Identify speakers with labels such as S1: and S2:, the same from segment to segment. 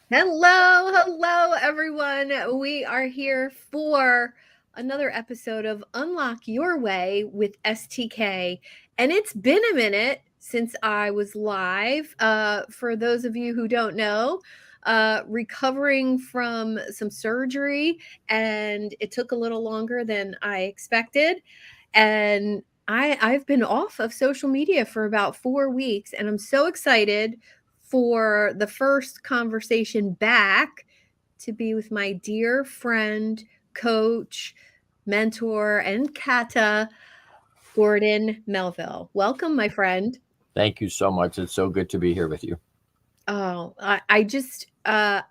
S1: Hello, everyone. We are here for another episode of Unlock Your Way with STK. And it's been a minute since I was live. For those of you who don't know, recovering from some surgery, and it took a little longer than I expected. And I've been off of social media for about 4 weeks, and I'm so excited for the first conversation back to be with my dear friend, coach, mentor, and kata, Gordon Melville. Welcome, my friend.
S2: Thank you so much. It's so good to be here with you.
S1: Oh, I just I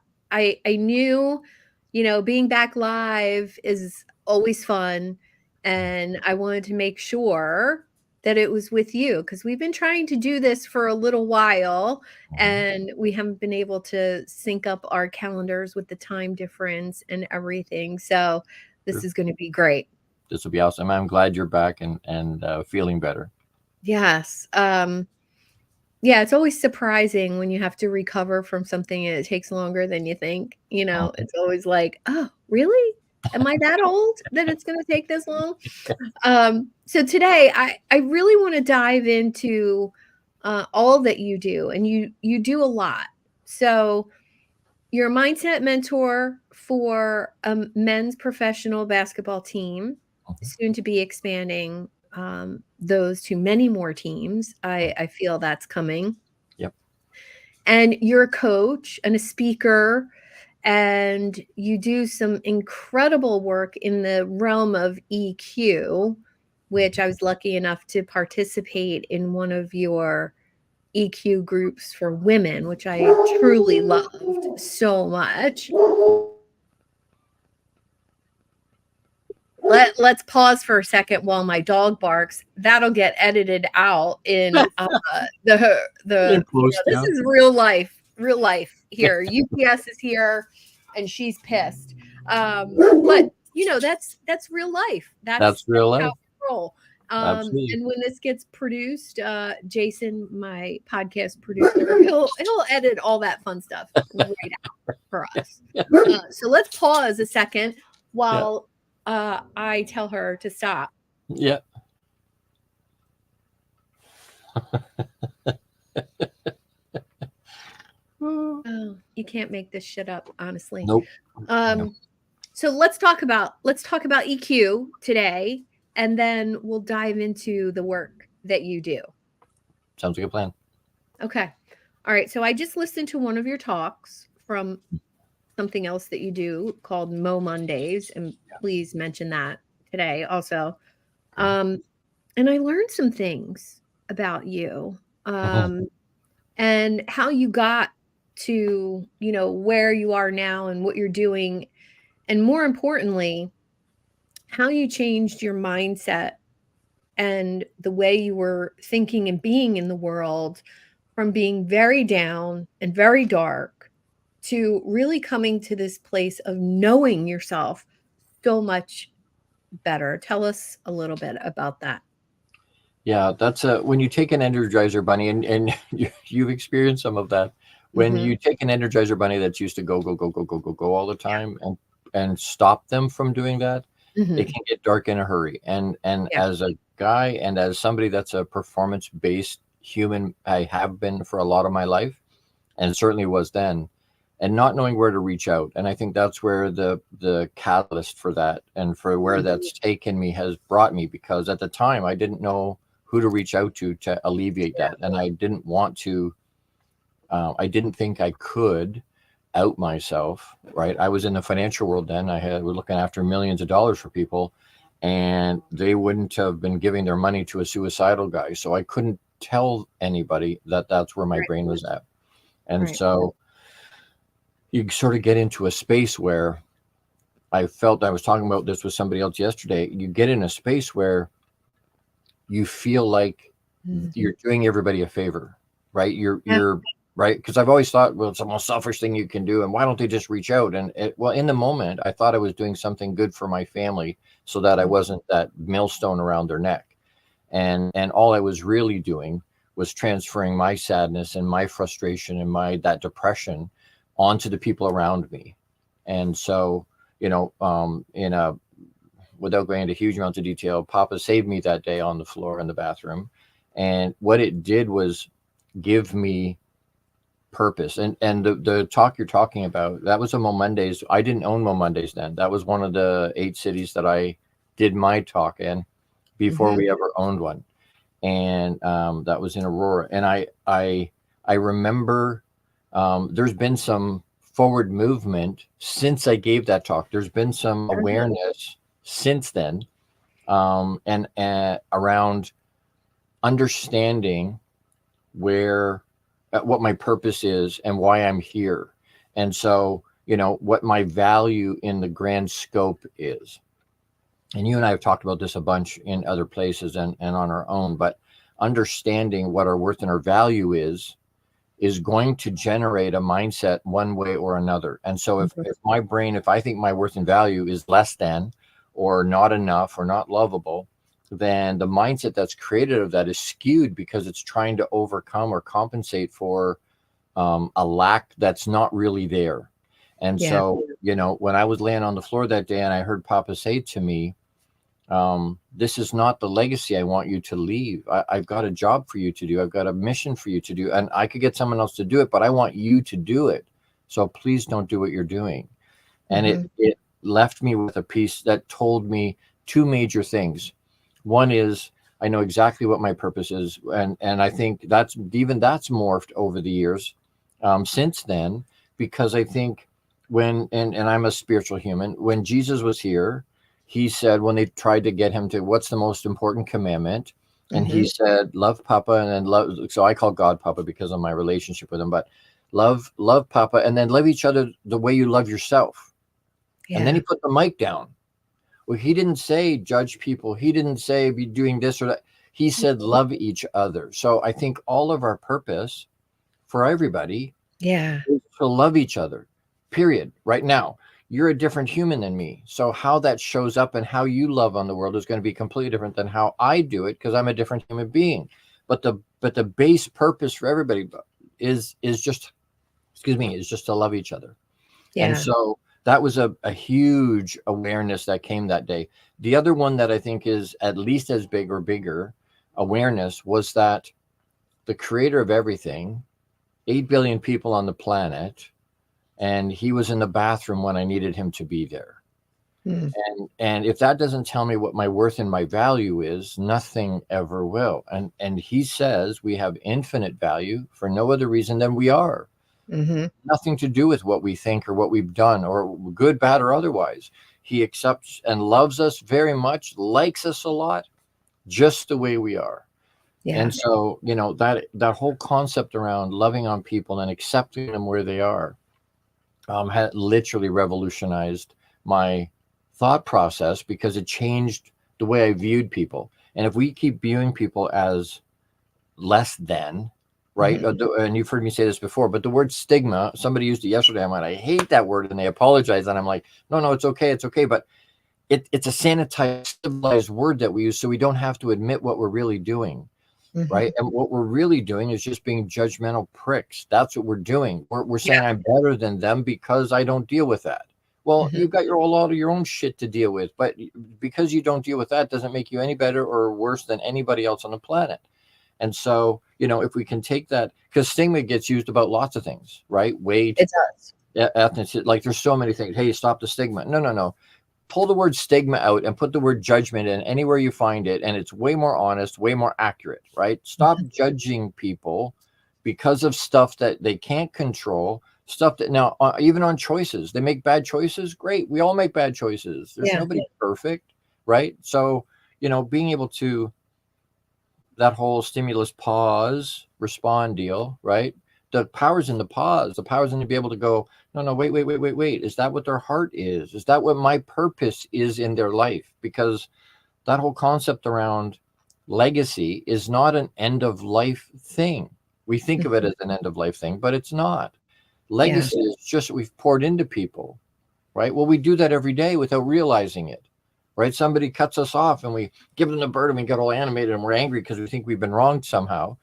S1: knew, being back live is always fun, and I wanted to make sure that it was with you because we've been trying to do this for a little while and we haven't been able to sync up our calendars with the time difference and everything. So this
S2: Sure.
S1: is going to be great.
S2: This will be awesome. I'm glad you're back and feeling better.
S1: Yes. Yeah, it's always surprising when you have to recover from something and it takes longer than you think.
S2: Mhm.
S1: It's always like, "Oh, really? Am I that old that it's gonna take this long?" So today I really wanna dive into, all that you do, and you do a lot. So you're a mindset mentor for a men's professional basketball team,
S2: Mhm.
S1: soon to be expanding, those to many more teams. I feel that's coming.
S2: Yep.
S1: And you're a coach and a speaker, and you do some incredible work in the realm of EQ, which I was lucky enough to participate in one of your EQ groups for women, which I truly loved so much. Let's pause for a second while my dog barks. That'll get edited out in
S2: In
S1: the
S2: post,
S1: this
S2: yeah.
S1: is real life here. UPS is here and she's pissed. But that's real life.
S2: That's
S1: That's
S2: real
S1: how
S2: life.
S1: we roll.
S2: Absolutely.
S1: And when this gets produced, Jason, my podcast producer, he'll edit all that fun stuff right out for us. So let's pause a second
S2: Yeah.
S1: while I tell her to stop.
S2: Yeah.
S1: Oh, you can't make this shit up, honestly.
S2: Nope. No.
S1: Um, so let's talk about EQ today, and then we'll dive into the work that you do.
S2: Sounds like a plan.
S1: Okay. All right. So I just listened to one of your talks from something else that you do called Mo Mondays, and please mention that today also. Um, and I learned some things about you.
S2: Mhm.
S1: And how you got to, where you are now and what you're doing, and more importantly, how you changed your mindset and the way you were thinking and being in the world from being very down and very dark to really coming to this place of knowing yourself so much better. Tell us a little bit about that.
S2: Yeah, that's when you take an Energizer bunny and you've experienced some of that. When
S1: Mhm.
S2: you take an Energizer bunny that's used to go, go, go, go, go, go, go all the
S1: Yeah.
S2: time and stop them from doing that, it
S1: Mhm.
S2: can get dark in a hurry. And
S1: Yeah.
S2: as a guy and as somebody that's a performance-based human, I have been for a lot of my life, and certainly was then, and not knowing where to reach out. And I think that's where the catalyst for that and for where
S1: Mhm.
S2: that's taken me has brought me, because at the time I didn't know who to reach out to alleviate
S1: Yeah.
S2: that, and I didn't want to. I didn't think I could out myself. Right, I was in the financial world then. We're looking after millions of dollars for people, and they wouldn't have been giving their money to a suicidal guy, so I couldn't tell anybody that that's where my
S1: Right.
S2: brain was at. And
S1: Right.
S2: so you sort of get into a space where I felt, I was talking about this with somebody else yesterday. You get in a space where you feel like
S1: Mhm.
S2: you're doing everybody a favor, right?
S1: Yeah.
S2: You're right. Because I've always thought, well, it's the most selfish thing you can do. And why don't they just reach out? Well, in the moment, I thought I was doing something good for my family so that I
S1: Mhm.
S2: wasn't that millstone around their neck. And all I was really doing was transferring my sadness and my frustration and my that depression onto the people around me. And so, without going into huge amounts of detail, Papa saved me that day on the floor in the bathroom. And what it did was give me purpose. And the talk you're talking about, that was a Mo Mondays. I didn't own Mo Mondays then. That was one of the 8 cities that I did my talk in before we ever owned one. And that was in Aurora. And I remember there's been some forward movement since I gave that talk. There's been some awareness since then, and around understanding what my purpose is and why I'm here. And so, what my value in the grand scope is. And you and I have talked about this a bunch in other places and on our own, but understanding what our worth and our value is going to generate a mindset one way or another. And so if my brain, if I think my worth and value is less than, or not enough, or not lovable, then the mindset that's created of that is skewed because it's trying to overcome or compensate for a lack that's not really there. And so, when I was laying on the floor that day and I heard Papa say to me, this is not the legacy I want you to leave. I've got a job for you to do. I've got a mission for you to do. And I could get someone else to do it, but I want you to do it. So please don't do what you're doing. And it left me with a piece that told me 2 major things. One is I know exactly what my purpose is. And I think that's morphed over the years since then, because I think and I'm a spiritual human, when Jesus was here, he said, when they tried to get him to what's the most important commandment, and he said, love Papa, and then love. So I call God Papa because of my relationship with him, but love Papa, and then love each other the way you love yourself. Yeah. And then he put the mic down. Well, he didn't say judge people. He didn't say be doing this or that. He said love each other. So I think all of our purpose for everybody is to love each other, period. Right now, you're a different human than me. So how that shows up and how you love on the world is going to be completely different than how I do it, because I'm a different human being. But the base purpose for everybody is just to love each other. Yeah. And so that was a huge awareness that came that day. The other one that I think is at least as big or bigger awareness was that the creator of everything, 8 billion people on the planet, and he was in the bathroom when I needed him to be there. And if that doesn't tell me what my worth and my value is, nothing ever will. And he says we have infinite value for no other reason than we are. Nothing to do with what we think or what we've done, or good, bad, or otherwise. He accepts and loves us very much, likes us a lot, just the way we are. Yeah. And so, that whole concept around loving on people and accepting them where they are had literally revolutionized my thought process, because it changed the way I viewed people. And if we keep viewing people as less than, right? And you've heard me say this before, but the word stigma, somebody used it yesterday. I'm like, I hate that word. And they apologize. And I'm like, no, it's okay. It's okay. But it's a sanitized, civilized word that we use, so we don't have to admit what we're really doing. Right. And what we're really doing is just being judgmental pricks. That's what we're doing. We're saying I'm better than them because I don't deal with that. Well, you've got a lot of your own shit to deal with, but because you don't deal with that doesn't make you any better or worse than anybody else on the planet. And so, if we can take that, because stigma gets used about lots of things, right? Weight, it does. Ethnicity, like there's so many things. Hey, stop the stigma. No. Pull the word stigma out and put the word judgment in anywhere you find it, and it's way more honest, way more accurate, right? Stop judging people because of stuff that they can't control, stuff that now, even on choices, they make bad choices. Great. We all make bad choices. There's nobody perfect, right? So, being able to, that whole stimulus, pause, respond deal, right? The power's in the pause. The power's in to be able to go, no, wait. Is that what their heart is? Is that what my purpose is in their life? Because that whole concept around legacy is not an end of life thing. We think of it as an end of life thing, but it's not. Legacy is just we've poured into people, right? Well, we do that every day without realizing it, right? Somebody cuts us off and we give them the bird and we get all animated and we're angry because we think we've been wronged somehow.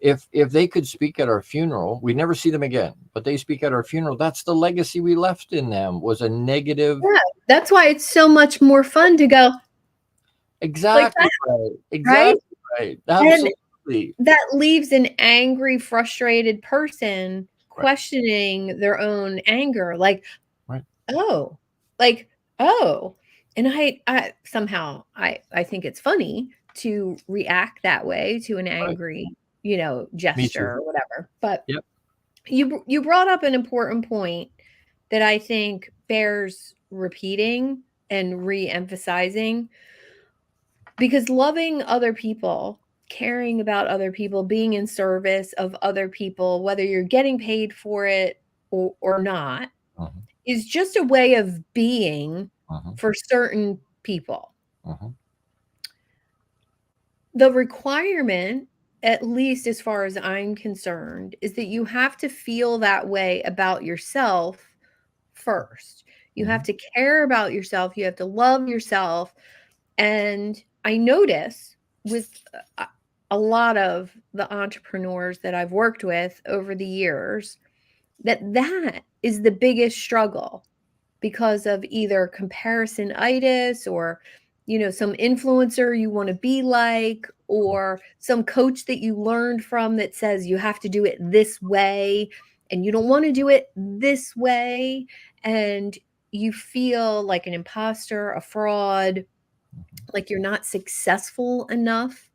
S2: if they could speak at our funeral, we'd never see them again, but they speak at our funeral, that's the legacy we left in them, was a negative.
S1: Yeah, that's why it's so much more fun to go like
S2: Exactly
S1: that,
S2: right.
S1: right?
S2: Exactly right.
S1: And
S2: Absolutely.
S1: that leaves an angry, frustrated person
S2: Right.
S1: questioning their own anger, like,
S2: Right.
S1: oh, like, oh. And I somehow I think it's funny to react that way to an
S2: Right.
S1: angry,
S2: Me too.
S1: gesture or whatever. But
S2: Yep.
S1: you brought up an important point that I think bears repeating and re-emphasizing, because loving other people, caring about other people, being in service of other people, whether you're getting paid for it or not,
S2: Mhm.
S1: is just a way of being
S2: Mhm.
S1: for certain people.
S2: Mhm.
S1: The requirement, at least as far as I'm concerned, is that you have to feel that way about yourself first. You have
S2: Mhm.
S1: to care about yourself. You have to love yourself. And I notice with a lot of the entrepreneurs that I've worked with over the years that that is the biggest struggle, because of either comparisonitis or some influencer you want to be like, or some coach that you learned from that says you have to do it this way and you don't want to do it this way, and you feel like an imposter, a fraud, like you're not successful enough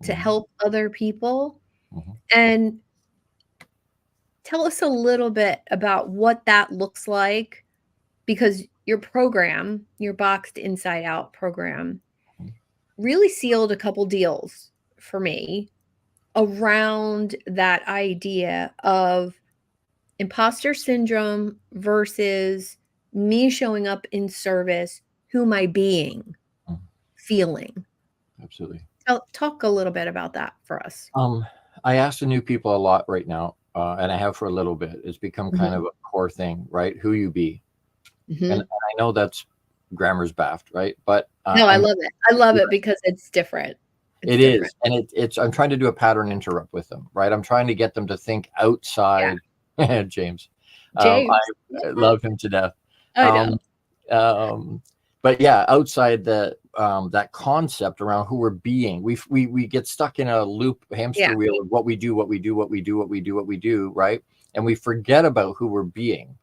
S1: to
S2: Mhm.
S1: help other people.
S2: Mhm.
S1: And tell us a little bit about what that looks like, because your program, your Boxed Inside Out program,
S2: Mhm.
S1: really sealed a couple deals for me around that idea of imposter syndrome versus me showing up in service. Who am I being,
S2: Mhm.
S1: feeling?
S2: Absolutely.
S1: Talk a little bit about that for us.
S2: Um, I ask the new people a lot right now, and I have for a little bit. It's become kind
S1: Mhm,
S2: of a core thing, right? Who you be, and
S1: mhm.
S2: I know that's grammar's baffed, right? But
S1: No, I
S2: I'm
S1: love it. I love it because it's different. It's
S2: it
S1: different.
S2: is, and it's. I'm trying to do a pattern interrupt with them, right? I'm trying to get them to think
S1: Yeah.
S2: outside. James,
S1: James.
S2: I
S1: Yeah,
S2: love him to death.
S1: I know.
S2: Um, um, but yeah, outside the that concept around who we're being, we get stuck in a loop,
S1: Yeah.
S2: hamster wheel of what we do, what we do, what we do, what we do, what we do, right? And we forget about who we're being.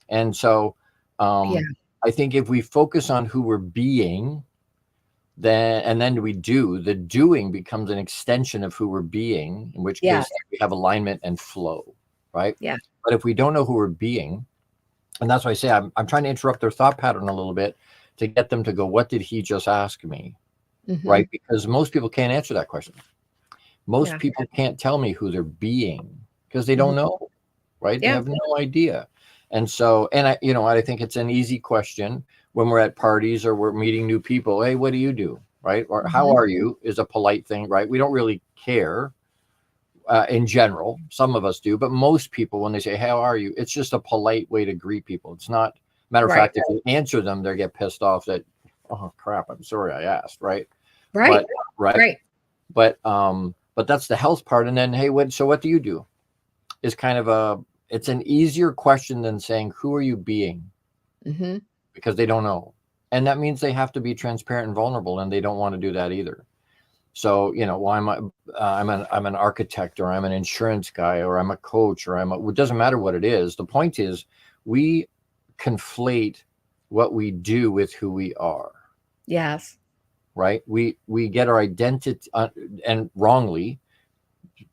S2: And so,
S1: Yeah.
S2: I think if we focus on who we're being, then we do, the doing becomes an extension of who we're being, in which
S1: Yeah.
S2: case we have alignment and flow, right?
S1: Yeah.
S2: But if we don't know who we're being, and that's why I say I'm trying to interrupt their thought pattern a little bit to get them to go, what did he just ask me, right?
S1: Mhm.
S2: Because most people can't answer that question. Most
S1: Yeah.
S2: people can't tell me who they're being because they
S1: Mhm.
S2: don't know, right? They
S1: Yeah.
S2: have no idea. And so, and I think it's an easy question when we're at parties or we're meeting new people. Hey, what do you do? Right? Or how
S1: Mhm.
S2: are you is a polite thing, right? We don't really care in general. Some of us do, but most people, when they say, how are you? It's just a polite way to greet people. It's not, matter of
S1: Right.
S2: fact, if you answer them, they get pissed off that, oh crap, I'm sorry I asked, right?
S1: Right.
S2: But, right.
S1: Right.
S2: But that's the health part. And then, hey, what do you do? Is kind of it's an easier question than saying, who are you being?
S1: Mhm.
S2: Because they don't know. And that means they have to be transparent and vulnerable, and they don't want to do that either. So, well, I'm an architect, or I'm an insurance guy, or I'm a coach, or it doesn't matter what it is. The point is we conflate what we do with who we are,
S1: Yes.
S2: right? We get our identity and wrongly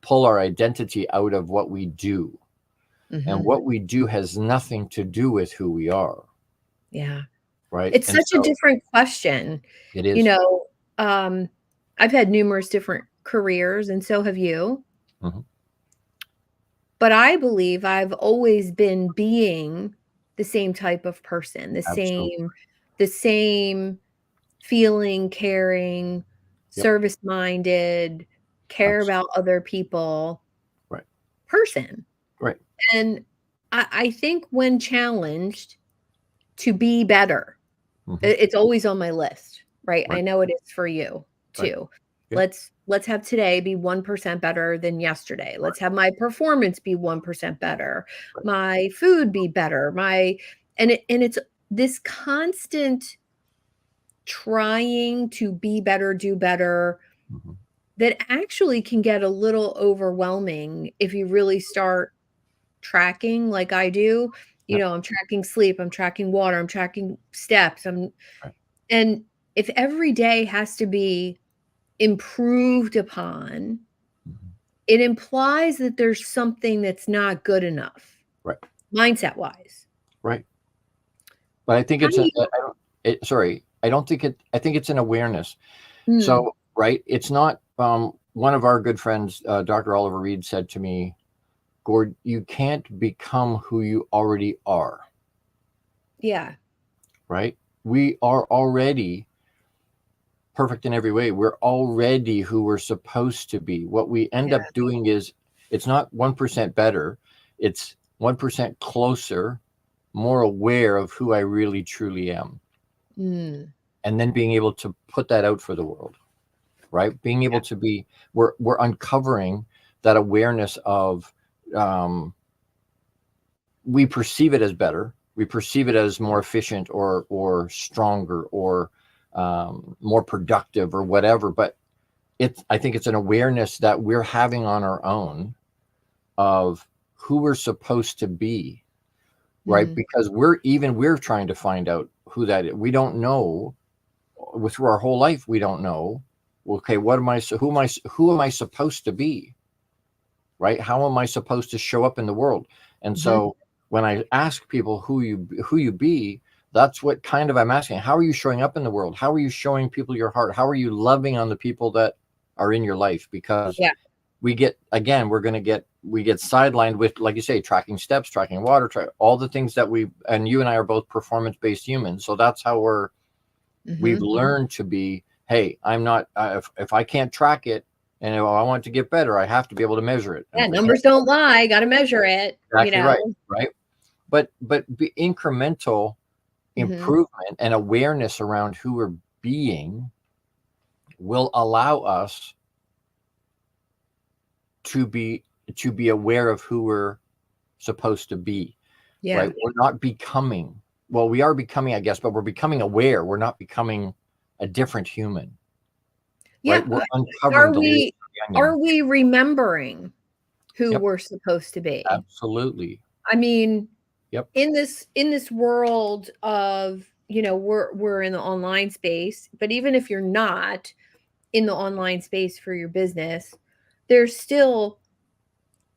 S2: pull our identity out of what we do. And
S1: Mhm.
S2: what we do has nothing to do with who we are,
S1: Yeah.
S2: right?
S1: It's
S2: And
S1: such a
S2: so
S1: different question.
S2: it
S1: You
S2: is.
S1: know, um, I've had numerous different careers, and so have you.
S2: Mhm.
S1: But I believe I've always been being the same type of person, the
S2: Absolutely.
S1: same feeling, caring,
S2: Yep.
S1: service-minded, care
S2: Absolutely.
S1: about other people
S2: Right.
S1: person.
S2: Right.
S1: And I think when challenged to be better,
S2: Hmm.
S1: it's always on my list, right? I
S2: Right.
S1: know it is for you
S2: Right.
S1: too.
S2: Yeah.
S1: Let's let's have today be 1% better than yesterday. Let's have my performance be 1% better.
S2: Right.
S1: My food be better. And it's this constant trying to be better, do better,
S2: Mhm.
S1: that actually can get a little overwhelming if you really start tracking like I do.
S2: Yep.
S1: I'm tracking sleep, I'm tracking water, I'm tracking steps.
S2: Right.
S1: And if every day has to be improved upon,
S2: Mhm.
S1: it implies that there's something that's not good enough,
S2: Right.
S1: mindset wise.
S2: Right. But I think
S1: How
S2: it's
S1: do
S2: a,
S1: you?
S2: sorry, I don't think it, I think it's an awareness.
S1: Mm,
S2: So, right, it's not, one of our good friends, Dr. Oliver Reed, said to me, Gord, you can't become who you already are,
S1: yeah.
S2: right? We are already perfect in every way. We're already who we're supposed to be. What we end
S1: Yeah.
S2: up doing is, it's not 1% better, it's 1% closer, more aware of who I really truly am.
S1: Mm,
S2: And then being able to put that out for the world, right? Being able
S1: yeah.
S2: to be, we're uncovering that awareness of, we perceive it as better, we perceive it as more efficient or stronger or more productive or whatever, but I think it's an awareness that we're having on our own of who we're supposed to be, right?
S1: Mm,
S2: Because we're trying to find out who that is. We don't know. Through our whole life we don't know, okay, who am I supposed to be, right? How am I supposed to show up in the world? And
S1: mhm.
S2: so when I ask people who you be, that's what kind of I'm asking. How are you showing up in the world? How are you showing people your heart? How are you loving on the people that are in your life? Because
S1: Yeah.
S2: we get, again, we get sidelined with, like you say, tracking steps, tracking water, all the things that and you and I are both performance-based humans. So that's how we've
S1: Mhm.
S2: learned to be, hey, I'm not, if I can't track it and if I want to get better, I have to be able to measure it. And
S1: Yeah,
S2: if I can't,
S1: numbers don't lie, gotta measure it,
S2: exactly right, right. But be incremental
S1: Mhm.
S2: improvement and awareness around who we're being will allow us to be aware of who we're supposed to be, right?
S1: Yeah.
S2: We're not becoming, well, we are becoming, I guess, but we're becoming aware. We're not becoming a different human,
S1: Yeah,
S2: right? We're
S1: are
S2: uncovering the layers
S1: we
S2: of the
S1: are
S2: onion.
S1: we remembering who
S2: Yep,
S1: we're supposed to be?
S2: absolutely.
S1: I mean,
S2: Yep.
S1: in this world of, we're in the online space, but even if you're not in the online space for your business, there's still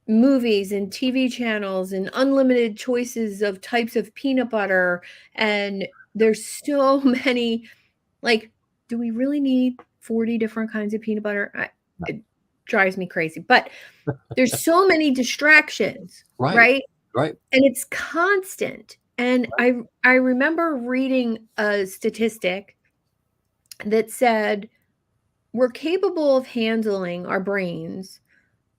S1: movies and TV channels and unlimited choices of types of peanut butter, and there's so many, like, do we really need 40 different kinds of peanut butter? It drives me crazy. But there's so many distractions,
S2: Right,
S1: right?
S2: right,
S1: And it's constant. And I remember reading a statistic that said we're capable of handling our brains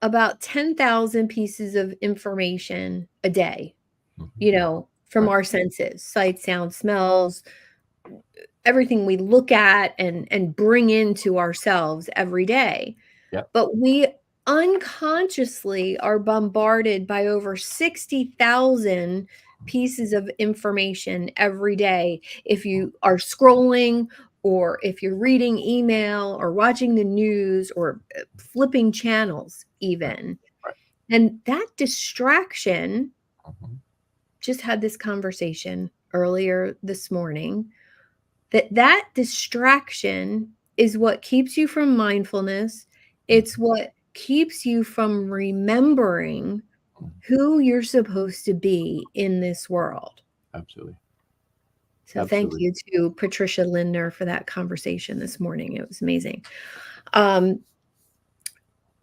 S1: about 10,000 pieces of information a day,
S2: mhm,
S1: from
S2: right,
S1: our senses, sight, sound, smells, everything we look at and bring into ourselves every day.
S2: yep,
S1: But we unconsciously are bombarded by over 60,000 pieces of information every day. If you are scrolling, or if you're reading email or watching the news or flipping channels,
S2: right,
S1: even.
S2: right,
S1: And that distraction,
S2: mhm,
S1: just had this conversation earlier this morning, that distraction is what keeps you from mindfulness.
S2: mhm,
S1: It's what keeps you from remembering
S2: mhm,
S1: who you're supposed to be in this world.
S2: absolutely,
S1: So thank
S2: absolutely.
S1: you to Patricia Lindner for that conversation this morning. It was amazing. Um,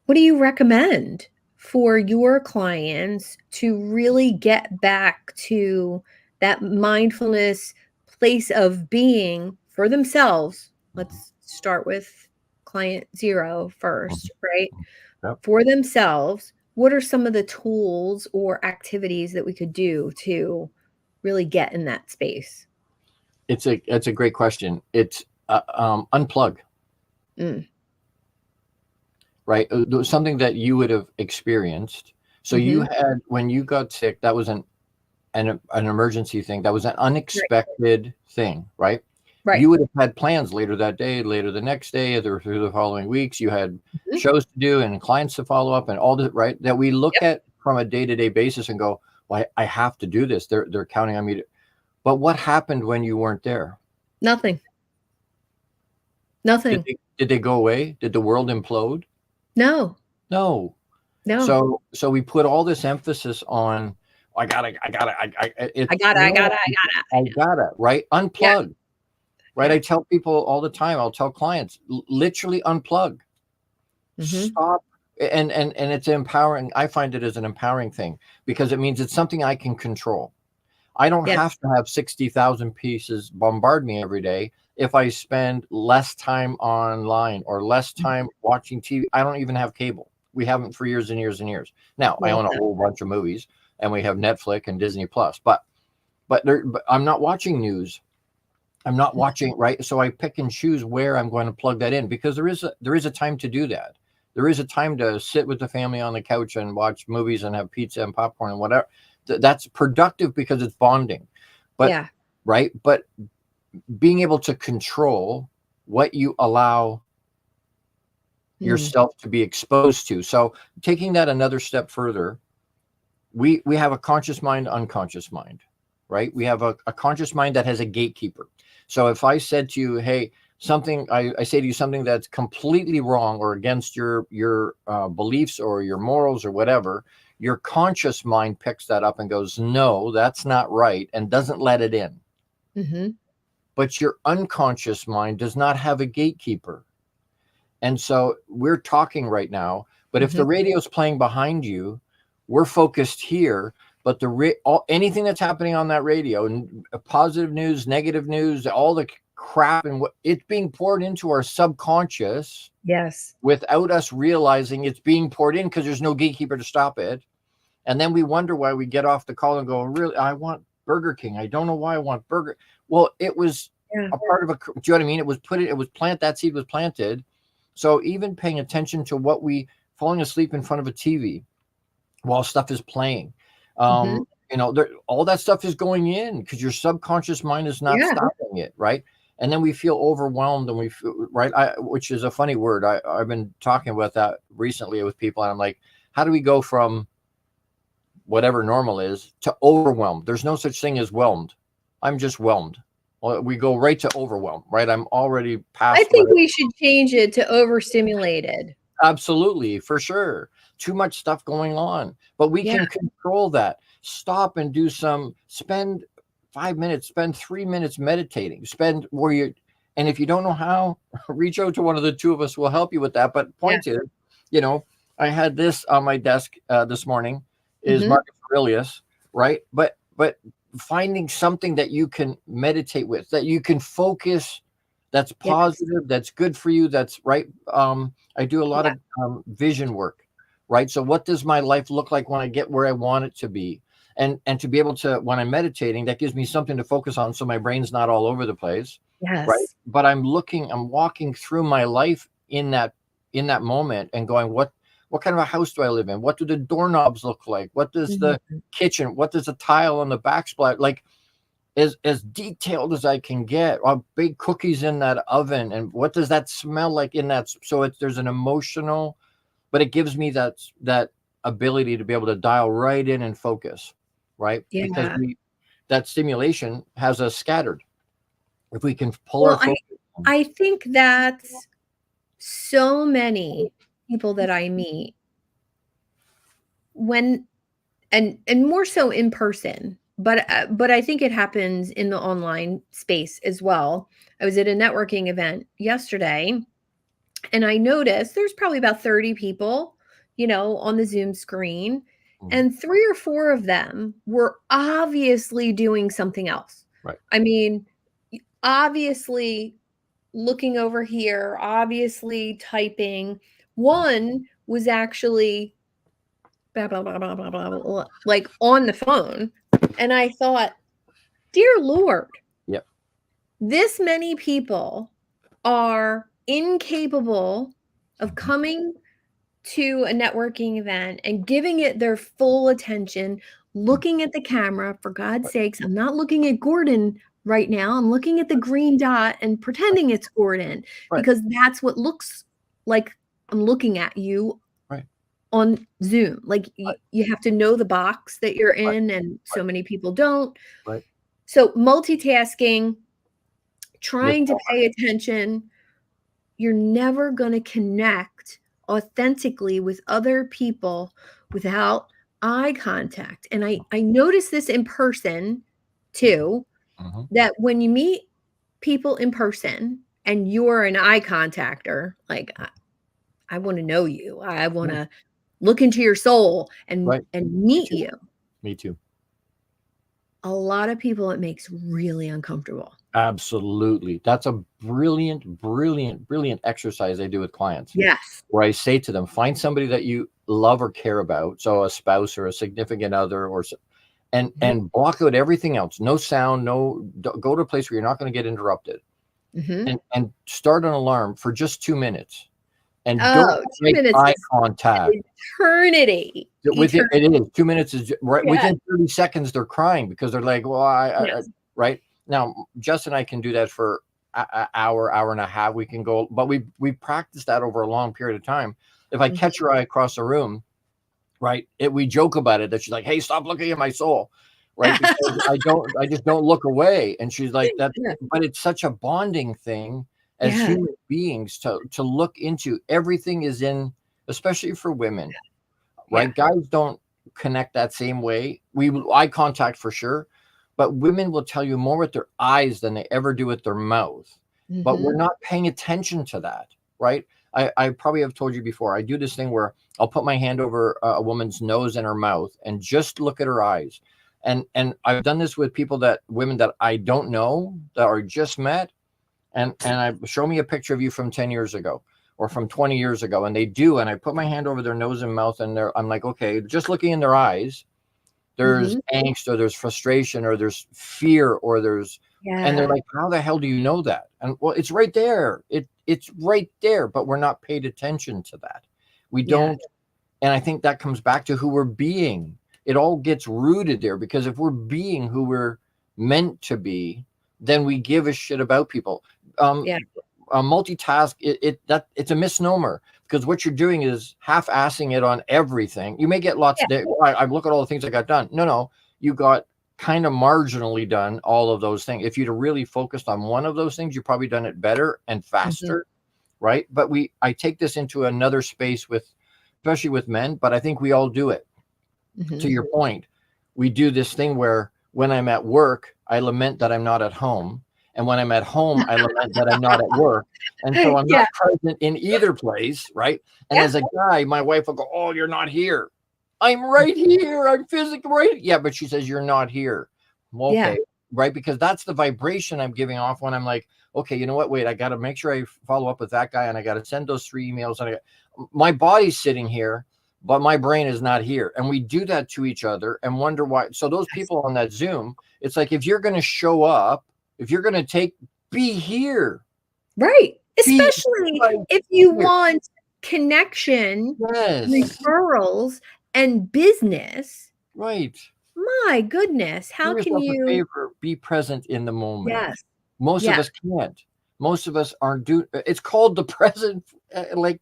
S1: what do you recommend for your clients to really get back to that mindfulness place of being for themselves?
S2: Mhm,
S1: Let's start with client 0
S2: mhm,
S1: first, right?
S2: mhm. Yep.
S1: For themselves, what are some of the tools or activities that we could do to really get in that space?
S2: It's a great question. It's unplug,
S1: Mm,
S2: right? Something that you would have experienced. So you had, when you got sick, that was an emergency thing. That was an unexpected thing, right?
S1: Right.
S2: You would have had plans later that day, later the next day, or through the following weeks. You had shows to do and clients to follow up and all that, right? That we look at from a day-to-day basis and go, well, I have to do this. They're counting on me to. But what happened when you weren't there?
S1: Nothing. Nothing.
S2: Did they go away? Did the world implode?
S1: No.
S2: No.
S1: No.
S2: So we put all this emphasis on, I gotta, right? Unplug, right?
S1: Yeah.
S2: I tell people all the time, I'll tell clients, literally unplug, stop. And it's empowering. I find it as an empowering thing because it means it's something I can control. I don't have to have 60,000 pieces bombard me every day. If I spend less time online or less time watching TV, I don't even have cable. We haven't for years and years and years. Now I own a whole bunch of movies and we have Netflix and Disney Plus, but I'm not watching news. I'm not watching, right? So I pick and choose where I'm going to plug that in because there is a time to do that. There is a time to sit with the family on the couch and watch movies and have pizza and popcorn and whatever. That's productive because it's bonding. But right? But being able to control what you allow yourself to be exposed to. So taking that another step further, we have a conscious mind, unconscious mind, right? We have a conscious mind that has a gatekeeper. So if I said to you, hey, something, I say to you something that's completely wrong or against your beliefs or your morals or whatever, your conscious mind picks that up and goes, no, that's not right, and doesn't let it in. But your unconscious mind does not have a gatekeeper. And so we're talking right now, but if the radio's playing behind you, we're focused here, but anything that's happening on that radio, positive news, negative news, all the crap and what it's being poured into our subconscious without us realizing it's being poured in because there's no gatekeeper to stop it. And then we wonder why we get off the call and go, really, I want Burger King. I don't know why I want burger. Well, it was a part of do you know what I mean? That seed was planted. So even paying attention to falling asleep in front of a TV while stuff is playing, all that stuff is going in because your subconscious mind is not stopping it. Right. And then we feel overwhelmed and we feel which is a funny word. I've been talking about that recently with people. And I'm like, how do we go from whatever normal is to overwhelmed? There's no such thing as whelmed. I'm just whelmed. Well, we go right to overwhelmed, right? I'm already past.
S1: I think we should change it to overstimulated.
S2: Absolutely, for sure. Too much stuff going on, but we can control that. Stop and spend 5 minutes, spend 3 minutes meditating, and if you don't know how, reach out to one of the two of us. Will help you with that. But point is, I had this on my desk this morning is Marcus Aurelius, right? But finding something that you can meditate with, that you can focus, that's positive, that's good for you, that's right. I do a lot of vision work, right? So what does my life look like when I get where I want it to be? And to be able to, when I'm meditating, that gives me something to focus on so my brain's not all over the place. Right. But I'm walking through my life in that moment and going, what kind of a house do I live in? What do the doorknobs look like? What does the kitchen, what does the tile on the backsplash, like as detailed as I can get? Big cookies in that oven. And what does that smell like in that? So there's an emotional, but it gives me that ability to be able to dial right in and focus, right? Because that stimulation has us scattered. If we can pull our focus.
S1: I think that's so many people that I meet and more so in person, but I think it happens in the online space as well. I was at a networking event yesterday and I noticed there's probably about 30 people, on the Zoom screen, and 3 or 4 of them were obviously doing something else.
S2: Right.
S1: I mean, obviously looking over here, obviously typing. One was actually blah, blah, blah, blah, blah, blah, blah, like on the phone. And I thought, dear Lord, this many people are incapable of coming to a networking event and giving it their full attention, looking at the camera, for God's sakes, I'm not looking at Gordon right now. I'm looking at the green dot and pretending it's Gordon, because that's what looks like I'm looking at you on Zoom. Like you have to know the box that you're in, and so many people don't. So multitasking, trying to pay attention, you're never going to connect authentically with other people without eye contact. And I notice this in person too, that when you meet people in person and you're an eye contactor, like I want to know you. I want to look into your soul and meet you.
S2: Me too.
S1: A lot of people, it makes really uncomfortable.
S2: Absolutely. That's a brilliant exercise I do with clients.
S1: Yes.
S2: Where I say to them, find somebody that you love or care about. So a spouse or a significant other, or and block out everything else. No sound, go to a place where you're not going to get interrupted. And start an alarm for just 2 minutes. And don't make eye contact.
S1: Eternity.
S2: Within, it is 2 minutes is right. Within 30 seconds, they're crying because they're like, well, I right now, Justin and I can do that for an hour and a half. We can go, but we practice that over a long period of time. If I catch her eye across the room, we joke about it, that she's like, hey, stop looking at my soul. Right. Because I just don't look away. And she's like that, but it's such a bonding thing as human beings to look into. Everything is in, especially for women, right? Guys don't connect that same way. We eye contact for sure, but women will tell you more with their eyes than they ever do with their mouth. But we're not paying attention to that, right? I probably have told you before, I do this thing where I'll put my hand over a woman's nose and her mouth and just look at her eyes. And I've done this with women that I don't know, that are just met. And I show me a picture of you from 10 years ago or from 20 years ago. And they do. And I put my hand over their nose and mouth, and I'm like, okay, just looking in their eyes, there's angst, or there's frustration, or there's fear, or there's, and they're like, how the hell do you know that? And well, it's right there. It's right there, but we're not paid attention to that. We don't. And I think that comes back to who we're being. It all gets rooted there, because if we're being who we're meant to be, then we give a shit about people. Multitask, it's a misnomer, because what you're doing is half-assing it on everything. You may get lots of, I look at all the things I got done. No, you got kind of marginally done all of those things. If you'd have really focused on one of those things, you've probably done it better and faster, right? But I take this into another space especially with men, but I think we all do it. To your point, we do this thing where when I'm at work, I lament that I'm not at home. And when I'm at home, I lament that I'm not at work. And so I'm not present in either place, right? And as a guy, my wife will go, oh, you're not here. I'm right here. I'm physically right. Yeah, but she says, you're not here. Okay, right? Because that's the vibration I'm giving off when I'm like, okay, you know what? Wait, I got to make sure I follow up with that guy, and I got to send those 3 emails. And my body's sitting here, but my brain is not here. And we do that to each other and wonder why. So those people on that Zoom, it's like, if you're going to show up, if you're going to be here.
S1: Right. Especially if you want connection, referrals, and business.
S2: Right.
S1: My goodness. How can you
S2: a favor, be present in the moment?
S1: Yes.
S2: Most of us can't. Most of us aren't it's called the present. Like,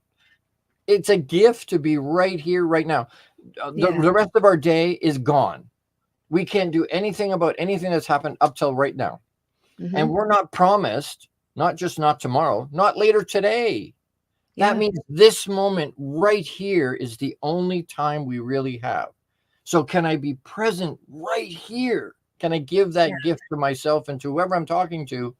S2: it's a gift to be right here, right now. The rest of our day is gone. We can't do anything about anything that's happened up till right now. And we're not promised, not just not tomorrow, not later today. That means this moment right here is the only time we really have. So can I be present right here? Can I give that gift to myself and to whoever I'm talking to?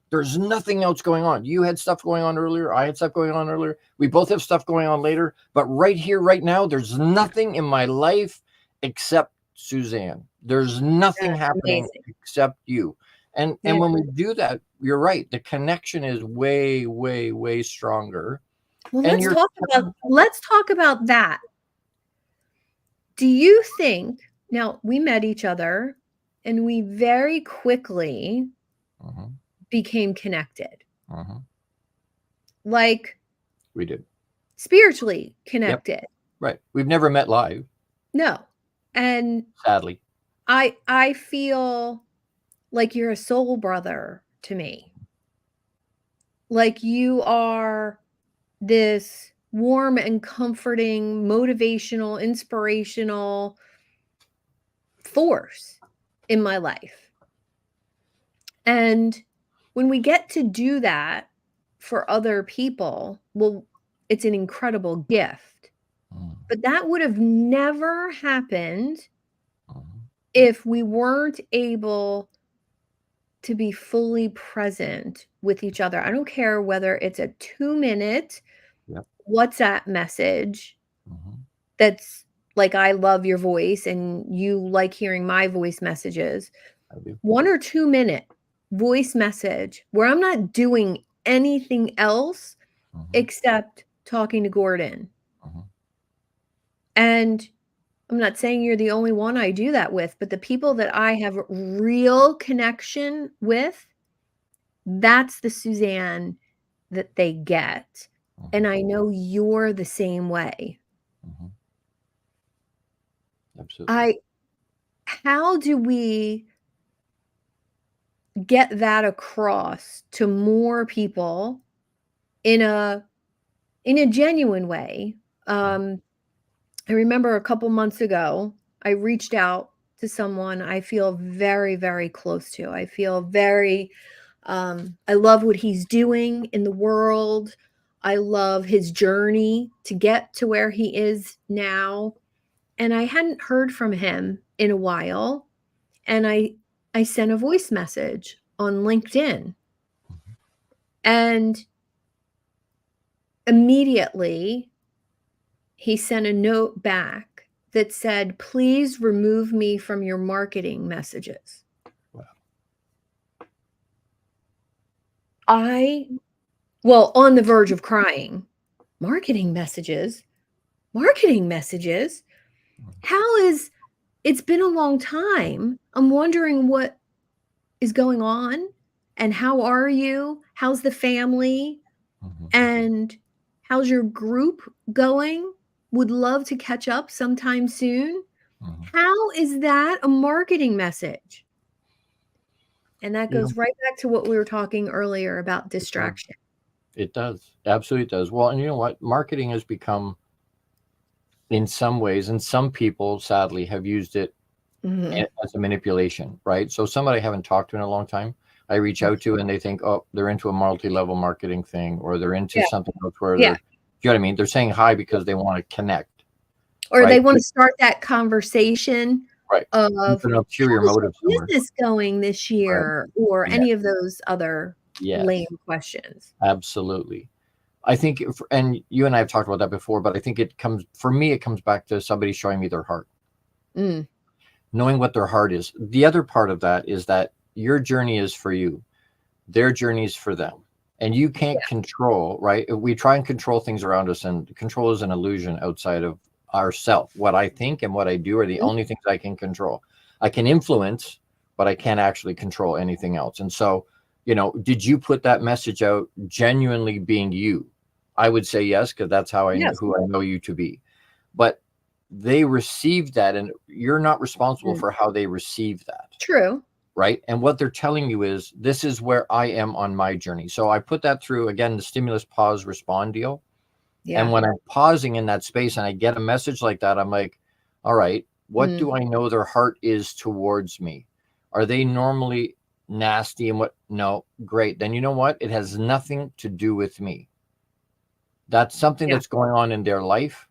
S2: There's nothing else going on. You had stuff going on earlier. I had stuff going on earlier. We both have stuff going on later. But right here, right now, there's nothing in my life except Suzanne. There's nothing happening except you. And when we do that, you're right. The connection is way, way, way stronger.
S1: Well, let's talk about that. Do you think, now we met each other and we very quickly became connected. Like
S2: we did.
S1: spiritually
S2: Yep.
S1: connected.
S2: Right. We've never met live,
S1: No. And
S2: sadly.
S1: I feel like you're a soul brother to me. Like you are this warm and comforting, motivational, inspirational force in my life. And when we get to do that for other people, well, it's an incredible gift.
S2: Mhm.
S1: But that would have never happened
S2: Mhm.
S1: if we weren't able to be fully present with each other. I don't care whether it's a 2-minute
S2: Yep.
S1: WhatsApp message
S2: Mhm.
S1: that's like, I love your voice and you like hearing my voice messages.
S2: I do.
S1: 1 or 2-minute voice message where I'm not doing anything else
S2: Mhm.
S1: except talking to Gordon.
S2: Mhm.
S1: And I'm not saying you're the only one I do that with, but the people that I have real connection with, that's the Suzanne that they get. And
S2: Mhm.
S1: I know you're the same way.
S2: Mhm. Absolutely.
S1: I How do we get that across to more people in a genuine way?
S2: Mhm.
S1: I remember a couple months ago, I reached out to someone I feel very, very close to. I feel very, I love what he's doing in the world. I love his journey to get to where he is now. And I hadn't heard from him in a while. And I sent a voice message on LinkedIn. And immediately he sent a note back that said, "Please remove me from your marketing messages."
S2: Wow.
S1: I Well, on the verge of crying. Marketing messages? Marketing messages?
S2: Mhm.
S1: How is It's been a long time. I'm wondering what is going on, and how are you? How's the family?
S2: Mhm.
S1: And how's your group going? Would love to catch up sometime soon.
S2: Mhm.
S1: How is that a marketing message? And that
S2: You know,
S1: goes right back to what we were talking earlier about
S2: it does.
S1: distraction.
S2: It does. Absolutely does. Well, and you know what? Marketing has become, in some ways, and some people sadly have used it
S1: Mhm.
S2: as a manipulation, right? So somebody I haven't talked to in a long time, I reach
S1: Mhm.
S2: out to and they think, oh, they're into a multi-level marketing thing, or they're into
S1: Yeah,
S2: something else where
S1: yeah,
S2: they're, you know what I mean? They're saying hi
S1: yeah.
S2: because they want to connect,
S1: Or they
S2: right?
S1: wanna start that conversation
S2: Right. With
S1: of,
S2: an ulterior
S1: "How's your
S2: motive somewhere.
S1: business going this
S2: Right.
S1: year?" Or
S2: Yeah.
S1: any of those other lame
S2: Yes.
S1: questions.
S2: Absolutely. I think, and you and I have talked about that before, but I think it comes, for me, it comes back to somebody showing me their heart,
S1: Mm,
S2: knowing what their heart is. The other part of that is that your journey is for you, their journey is for them. And you can't
S1: yeah,
S2: control, right? We try and control things around us, and control is an illusion outside of ourself. What I think and what I do are the
S1: mhm,
S2: only things I can control. I can influence, but I can't actually control anything else. And so, did you put that message out genuinely being you? I would say yes, because that's how
S1: yes,
S2: who I know you to be. But they received that, and you're not responsible
S1: mm,
S2: for how they receive that,
S1: true,
S2: right? And what they're telling you is, this is where I am on my journey. So I put that through, again, the stimulus, pause, respond deal. And
S1: yeah,
S2: when I'm pausing in that space and I get a message like that, I'm like, all right, what
S1: mm,
S2: do I know their heart is towards me? Are they normally nasty? And what? No, great. Then you know what? It has nothing to do with me. That's something
S1: yeah,
S2: that's going on in their life.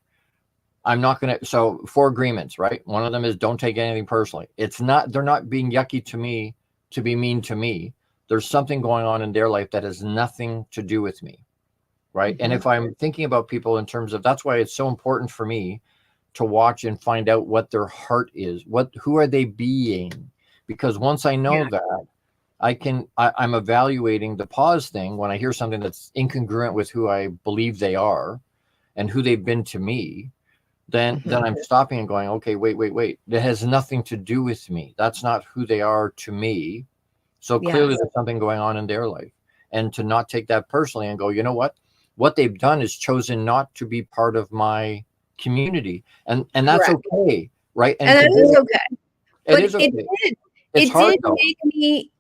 S2: I'm not going to. So, 4 agreements, right? One of them is, don't take anything personally. It's not, they're not being yucky to me to be mean to me. There's something going on in their life that has nothing to do with me, right? And
S1: mhm,
S2: if I'm thinking about people in terms of, that's why it's so important for me to watch and find out what their heart is. Who are they being? Because once I know
S1: yeah,
S2: that, I'm evaluating the pause thing when I hear something that's incongruent with who I believe they are and who they've been to me. then
S1: mhm,
S2: then I'm stopping and going, okay, wait. That has nothing to do with me. That's not who they are to me. So clearly
S1: yes,
S2: there's something going on in their life. And to not take that personally and go, you know what? What they've done is chosen not to be part of my community, and that's
S1: Correct.
S2: okay, right? And
S1: And that is
S2: today,
S1: okay.
S2: it
S1: But
S2: is okay. It's
S1: it
S2: hard
S1: did
S2: though.
S1: make me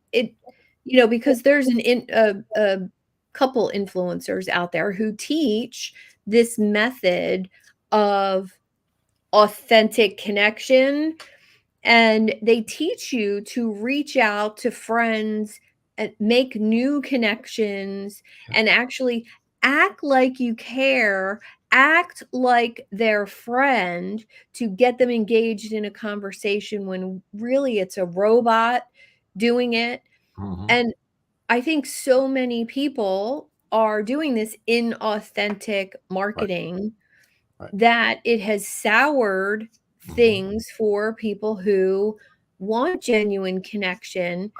S1: because there's a couple influencers out there who teach this method of authentic connection, and they teach you to reach out to friends and make new connections and actually act like you care, act like their friend, to get them engaged in a conversation when really it's a robot doing it.
S2: Hmm.
S1: And I think so many people are doing this inauthentic
S2: Right,
S1: marketing
S2: right.
S1: that it has soured
S2: Hmm.
S1: things for people who want genuine connection.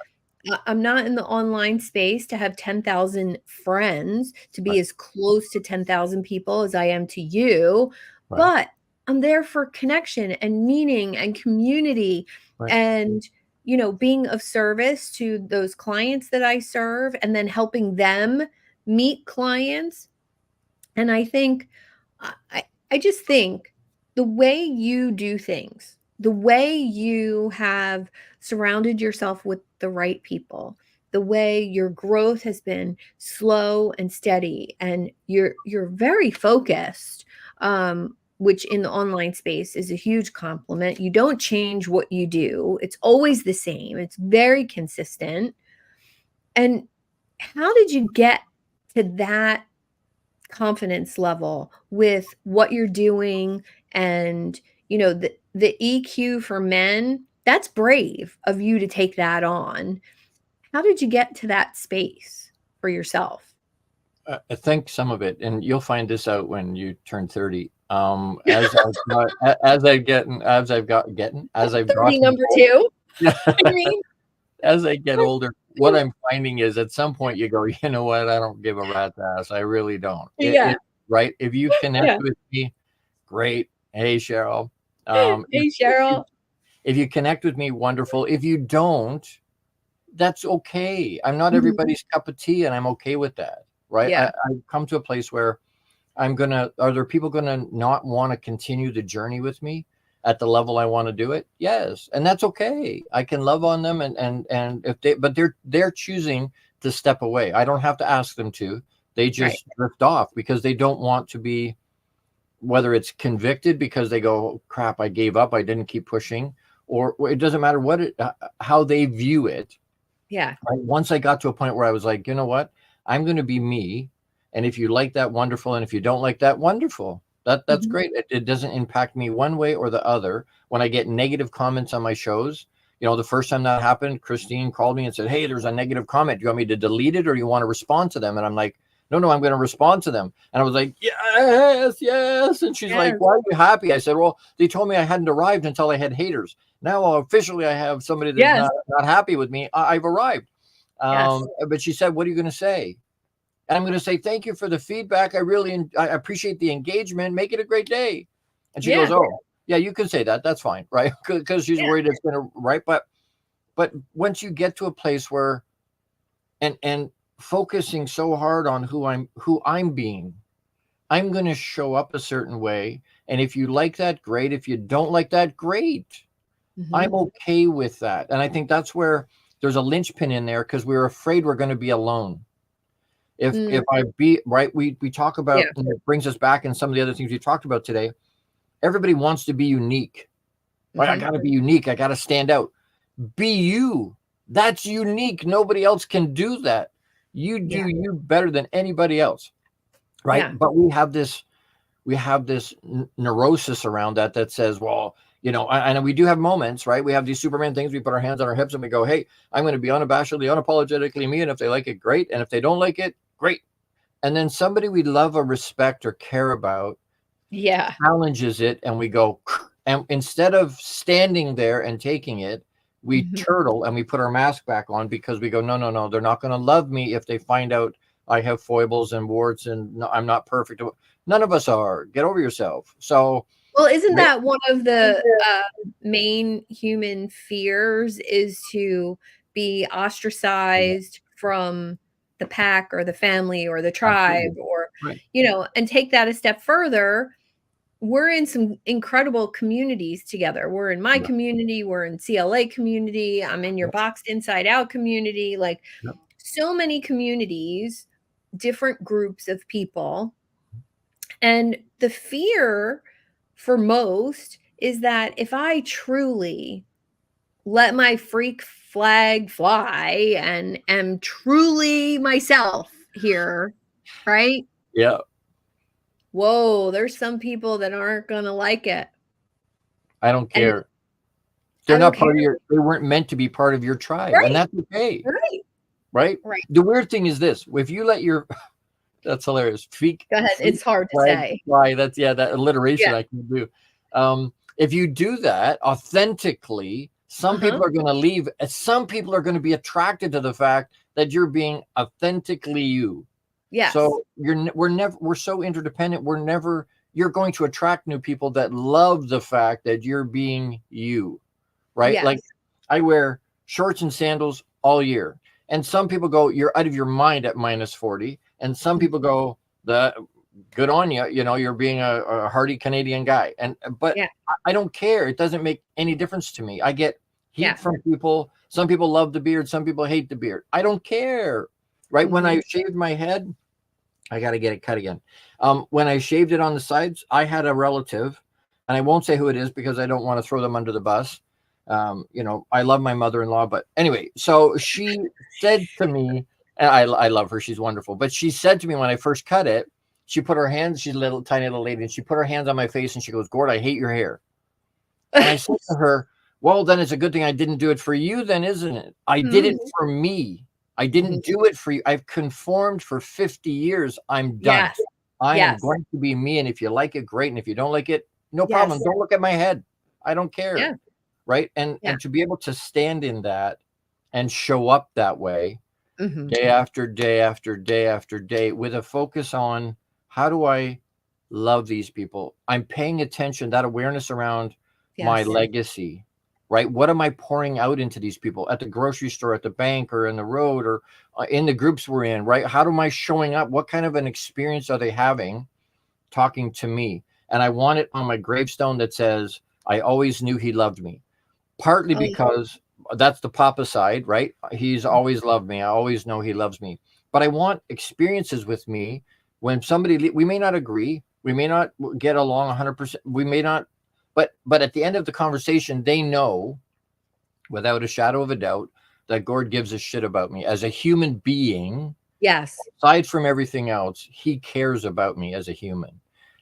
S1: I'm not in the online space to have 10,000 friends, to be
S2: Right,
S1: as close to 10,000 people as I am to you,
S2: right,
S1: but I'm there for connection and meaning and community
S2: right.
S1: and, being of service to those clients that I serve and then helping them meet clients. And I think I just think the way you do things, the way you have surrounded yourself with the right people, the way your growth has been slow and steady, and you're very focused, which in the online space is a huge compliment. You don't change what you do. It's always the same. It's very consistent. And how did you get to that confidence level with what you're doing? And the EQ for men, that's brave of you to take that on. How did you get to that space for yourself?
S2: I think some of it, and you'll find this out when you turn 30. As I've got, as I get, as I've
S1: 30
S2: gotten
S1: number
S2: older,
S1: two. I mean,
S2: as I get older, what I'm finding is at some point you go, you know what? I don't give a rat's ass. I really don't.
S1: yeah,
S2: Right. If you connect
S1: yeah.
S2: with me, great. Hey, Cheryl. Um, if,
S1: Hey,
S2: if you
S1: Cheryl.
S2: if you connect with me, wonderful. If you don't, that's okay. I'm not
S1: Mhm.
S2: everybody's cup of tea, and I'm okay with that. Right.
S1: Yeah.
S2: I've come to a place where are there people gonna not want to continue the journey with me at the level I want to do it? Yes. And that's okay. I can love on them, and if but they're choosing to step away. I don't have to ask them to. They
S1: Right.
S2: just drift off because they don't want to be, whether it's convicted because they go, "Oh, crap, I gave up, I didn't keep pushing," or it doesn't matter how they view it.
S1: Yeah.
S2: Right? Once I got to a point where I was like, you know what? I'm going to be me. And if you like that, wonderful. And if you don't like that, wonderful. That's
S1: Mhm.
S2: great. It doesn't impact me one way or the other. When I get negative comments on my shows, the first time that happened, Christine called me and said, "Hey, there's a negative comment. Do you want me to delete it or you want to respond to them?" And I'm like, "No, no, I'm going to respond to them." And I was like, "Yes, yes." And she's like,
S1: Yes.
S2: "Why are you happy?" I said, "Well, they told me I hadn't arrived until I had haters. Now officially I have somebody that's
S1: Yes.
S2: not happy with me. I've arrived."
S1: Yes.
S2: But she said, "What are you going to say?" And I'm going to say, "Thank you for the feedback. I appreciate the engagement. Make it a great day." And she goes,
S1: Yeah.
S2: "Oh, yeah, you can say that. That's fine." Right. Because she's
S1: Yeah.
S2: worried it's going to, right. But once you get to a place where, and focusing so hard on who I'm being, I'm going to show up a certain way. And if you like that, great. If you don't like that, great. I'm
S1: Mhm.
S2: okay with that. And I think that's where there's a linchpin in there because we're afraid we're going to be alone. If
S1: Mm.
S2: I be right, we talk about,
S1: Yeah.
S2: and it brings us back in some of the other things we talked about today. Everybody wants to be unique, right? I
S1: Mhm.
S2: got to be unique. I got to stand out. Be you. That's unique. Nobody else can do that. You
S1: Yeah.
S2: do you better than anybody else, right?
S1: Yeah.
S2: But we have this neurosis around that says, well, and we do have moments, right? We have these Superman things. We put our hands on our hips and we go, "Hey, I'm going to be unabashedly, unapologetically me. And if they like it, great. And if they don't like it, great." And then somebody we love or respect or care about
S1: Yeah.
S2: challenges it, and we go, and instead of standing there and taking it, we
S1: Mhm.
S2: turtle and we put our mask back on because we go, no, no, no, they're not going to love me if they find out I have foibles and warts and no, I'm not perfect. None of us are. Get over yourself. So,
S1: Well, isn't
S2: right,
S1: that one of the, main human fears, is to be
S2: yeah,
S1: ostracized from the pack or the family or the tribe
S2: absolutely,
S1: or
S2: Right.
S1: And take that a step further. We're in some incredible communities together. We're in my
S2: Yeah.
S1: community, we're in CLA community, I'm in your
S2: Yeah.
S1: Boxed Inside Out community, like
S2: Yeah.
S1: so many communities, different groups of people. And the fear for most is that if I truly let my freak flag fly and am truly myself here, right?
S2: Yeah.
S1: Whoa, there's some people that aren't going to like it.
S2: I don't
S1: And
S2: care.
S1: I
S2: They're
S1: don't
S2: not
S1: care.
S2: part of they weren't meant to be part of your tribe. And
S1: Right,
S2: that's okay.
S1: right,
S2: Right.
S1: right.
S2: The weird thing is this, if you let that's hilarious. Freak
S1: Go ahead. It's hard to
S2: flag
S1: say.
S2: fly. That's that alliteration
S1: Yeah.
S2: I can do. If you do that authentically, some
S1: Uh-huh.
S2: people are going to leave. Some people are going to be attracted to the fact that you're being authentically you.
S1: Yes.
S2: So we're so interdependent. You're going to attract new people that love the fact that you're being you, right?
S1: Yes.
S2: Like I wear shorts and sandals all year. And some people go, you're out of your mind at -40. And some people go, good on you. You're being a hardy Canadian guy. But
S1: Yeah.
S2: I don't care. It doesn't make any difference to me. I get heat
S1: Yeah.
S2: from people. Some people love the beard. Some people hate the beard. I don't care. Right. When I shaved my head, I got to get it cut again. When I shaved it on the sides, I had a relative, and I won't say who it is because I don't want to throw them under the bus. I love my mother-in-law, but anyway, so she said to me, and I love her, she's wonderful, but she said to me when I first cut it, she put her hands, she's a little tiny little lady, and she put her hands on my face and she goes, Gord, I hate your hair. And I said to her, well, then it's a good thing I didn't do it for you then, isn't it? I did it for me. I didn't do it for you. I've conformed for 50 years. I'm done.
S1: Yes.
S2: I am
S1: Yes.
S2: going to be me. And if you like it, great. And if you don't like it, no
S1: Yes.
S2: problem. Don't look at my head. I don't care.
S1: Yeah.
S2: Right. And to be able to stand in that and show up that way day after day after day after day with a focus on how do I love these people? I'm paying attention, that awareness around my legacy, right? What am I pouring out into these people at the grocery store, at the bank, or in the road, or in the groups we're in, right? How am I showing up? What kind of an experience are they having talking to me? And I want it on my gravestone that says, I always knew he loved me. Partly because that's the Papa side, right? He's always loved me. I always know he loves me. But I want experiences with me when we may not agree. We may not get along 100%. We may not, but at the end of the conversation, they know without a shadow of a doubt that Gord gives a shit about me as a human being.
S1: Yes.
S2: Aside from everything else, he cares about me as a human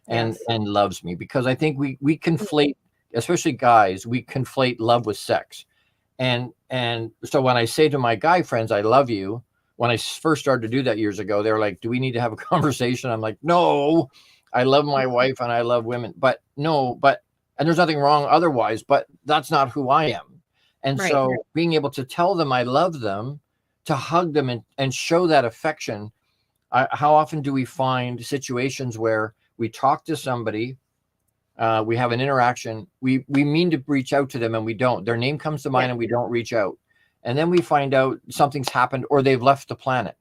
S2: and loves me, because I think we conflate, especially guys, we conflate love with sex. And so when I say to my guy friends, I love you, when I first started to do that years ago, they're like, do we need to have a conversation? I'm like, no, I love my wife and I love women, and there's nothing wrong otherwise, but that's not who I am. And so being able to tell them I love them, to hug them and show that affection. How often do we find situations where we talk to somebody, we have an interaction, we mean to reach out to them and we don't. Their name comes to mind and we don't reach out. And then we find out something's happened or they've left the planet.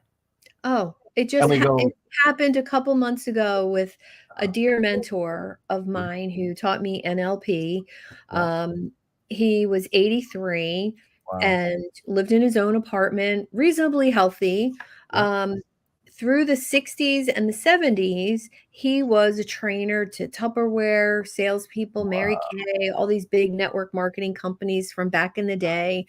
S1: Oh, it just it happened a couple months ago with a dear mentor of mine who taught me NLP. He was 83 and lived in his own apartment, reasonably healthy. Through the 60s and the 70s, he was a trainer to Tupperware, salespeople, Mary Kay, all these big network marketing companies from back in the day.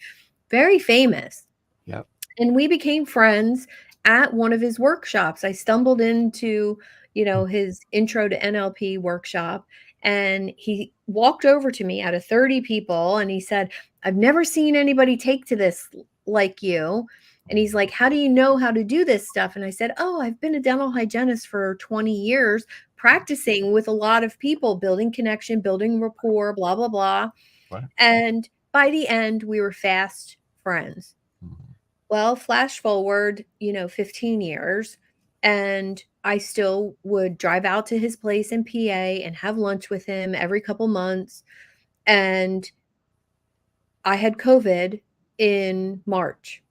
S1: Very famous.
S2: Yep.
S1: And we became friends at one of his workshops. I stumbled into, his intro to NLP workshop, and he walked over to me out of 30 people and he said, I've never seen anybody take to this like you. And he's like, how do you know how to do this stuff? And I said, oh, I've been a dental hygienist for 20 years, practicing with a lot of people, building connection, building rapport, blah, blah, blah.
S2: Right.
S1: And by the end, we were fast friends. Well, flash forward, 15 years, and I still would drive out to his place in PA and have lunch with him every couple months. And I had COVID in March.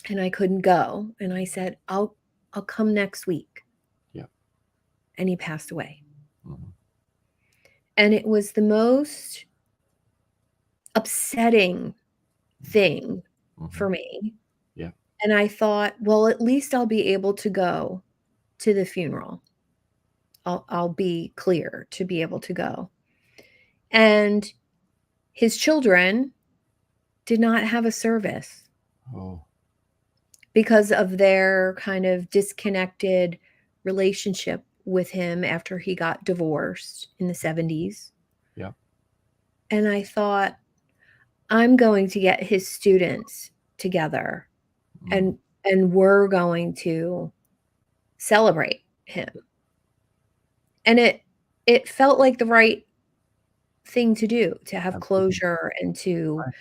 S1: And I couldn't go. And I said, I'll come next week. and he passed away.
S2: Mhm.
S1: And it was the most upsetting thing for
S2: Mhm.
S1: me.
S2: Yeah.
S1: And I thought, well, at least I'll be able to go to the funeral. I'll be clear to be able to go. And his children did not have a service
S2: Oh.
S1: because of their kind of disconnected relationship with him after he got divorced in the 70s.
S2: Yeah.
S1: And I thought, I'm going to get his students together
S2: Mm.
S1: and and we're going to celebrate him. And it felt like the right thing to do, to have
S2: Absolutely.
S1: closure and to
S2: Right.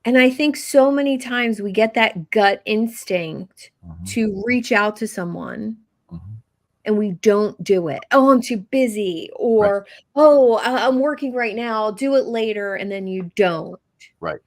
S1: and I think so many times we get that gut instinct
S2: Mhm.
S1: to reach out to someone
S2: Mhm.
S1: and we don't do it. "Oh, I'm too busy,"
S2: Right.
S1: or, "Oh, I'm working right now, I'll do it later," and then you don't.
S2: Right.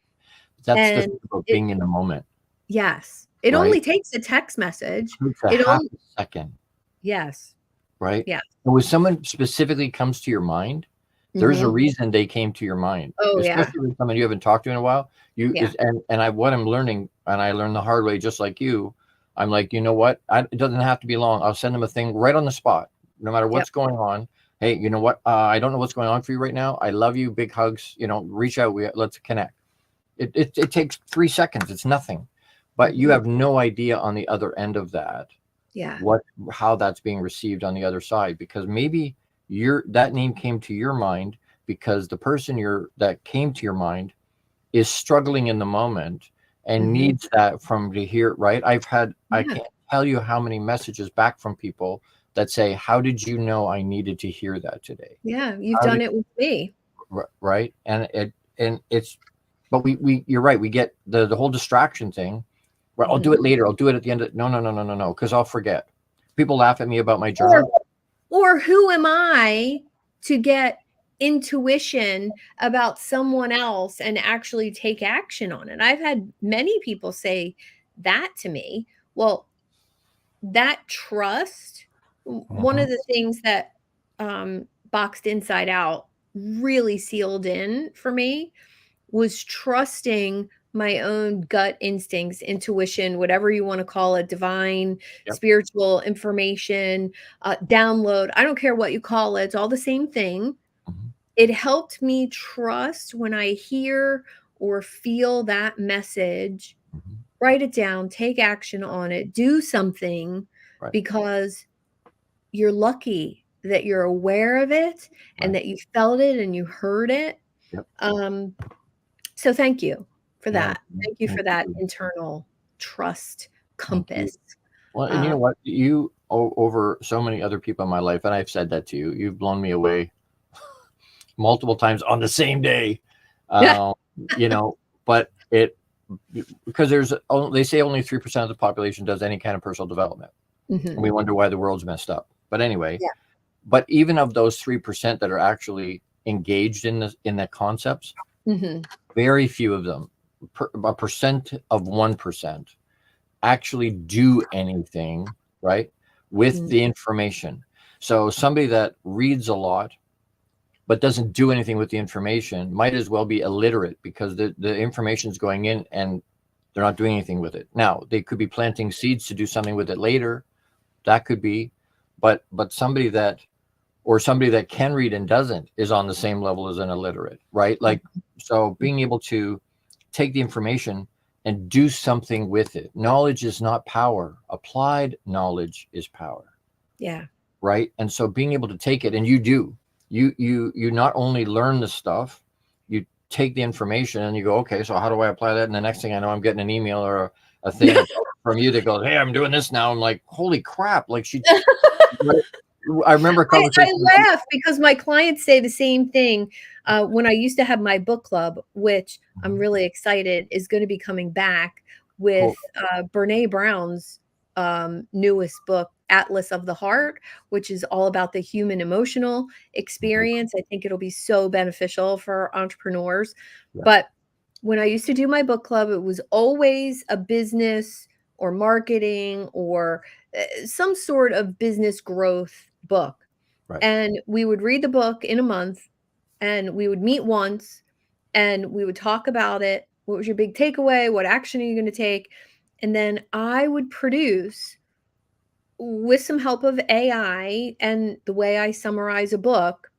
S2: That's the
S1: And
S2: thing about
S1: it
S2: being in the moment,
S1: yes, it
S2: right?
S1: only takes a text message.
S2: It takes a
S1: It
S2: half
S1: only
S2: a second,
S1: yes,
S2: right?
S1: yeah.
S2: And when someone specifically comes to your mind, there's a
S1: Mhm.
S2: reason they came to your mind,
S1: Oh, yeah,
S2: especially with someone you haven't talked to in a while. You
S1: yeah,
S2: is and I what I'm learning, and I learned the hard way just like you, I'm like, "You know what? It doesn't have to be long. I'll send them a thing right on the spot, no matter
S1: yep,
S2: what's going on. Hey, you know what? I don't know what's going on for you right now. I love you. Big hugs. Reach out. Let's connect." It takes 3 seconds. It's nothing. But you
S1: mhm,
S2: have no idea on the other end of that
S1: yeah,
S2: what how that's being received on the other side, because maybe that name came to your mind because the person that came to your mind is struggling in the moment and
S1: mhm,
S2: needs that from to hear, right? I
S1: yeah,
S2: can't tell you how many messages back from people that say, how did you know I needed to hear that today?
S1: yeah, you've
S2: How
S1: done
S2: did
S1: it with me.
S2: right? And it's but we you're right, we get the whole distraction thing. Well, I'll do
S1: Mhm.
S2: it later. I'll do it at the end of no, no, no, no, no, no, because I'll forget. People laugh at me about my
S1: Or
S2: journal.
S1: or who am I to get intuition about someone else and actually take action on it? I've had many people say that to me. Well, that trust, one
S2: Mhm.
S1: of the things that Boxed Inside Out really sealed in for me was trusting my own gut instincts, intuition, whatever you want to call it, divine,
S2: Yep.
S1: spiritual information, download. I don't care what you call it, it's all the same thing.
S2: Mhm.
S1: It helped me trust when I hear or feel that message,
S2: Mhm.
S1: write it down, take action on it, do something
S2: Right.
S1: because you're lucky that you're aware of it and
S2: Right.
S1: that you felt it and you heard it.
S2: Yep.
S1: Um, so thank you for
S2: Yeah.
S1: that. Thank you
S2: Thank
S1: for that
S2: you.
S1: internal trust
S2: Thank you.
S1: compass.
S2: Well, and you
S1: Uh,
S2: know what? Over so many other people in my life, and I've said that to you, you've blown me away multiple times on the same day.
S1: yeah.
S2: Um, you know, but because they say only 3% of the population does any kind of personal development. And
S1: Mhm.
S2: we wonder why the world's messed up. But anyway,
S1: Yeah.
S2: but even of those 3% that are actually engaged in the concepts,
S1: Mhm.
S2: very few of them, a percent of 1%, actually do anything, right, with
S1: Mm.
S2: the information. So somebody that reads a lot but doesn't do anything with the information might as well be illiterate, because the information is going in and they're not doing anything with it. Now, they could be planting seeds to do something with it later. That could be, but somebody that can read and doesn't is on the same level as an illiterate, right? Like, so being able to take the information and do something with it. Knowledge is not power. Applied knowledge is power,
S1: Yeah.
S2: right? And so being able to take it, and you not only learn the stuff, you take the information and you go, okay, so how do I apply that? And the next thing I know, I'm getting an email or a thing from you that goes, hey, I'm doing this now. I'm like, holy crap. Like I remember a
S1: I
S2: conversation with you.
S1: laugh because my clients say the same thing. When I used to have my book club, which I'm
S2: Mhm.
S1: really excited is going to be coming back with
S2: Cool.
S1: Brene Brown's newest book, Atlas of the Heart, which is all about the human emotional
S2: Okay.
S1: experience. I think it'll be so beneficial for entrepreneurs.
S2: Yeah.
S1: But when I used to do my book club, it was always a business or marketing or some sort of business growth book.
S2: Right.
S1: And we would read the book in a month, and we would meet once, and we would talk about it. What was your big takeaway? What action are you going to take? And then I would produce, with some help of AI and the way I summarize a book,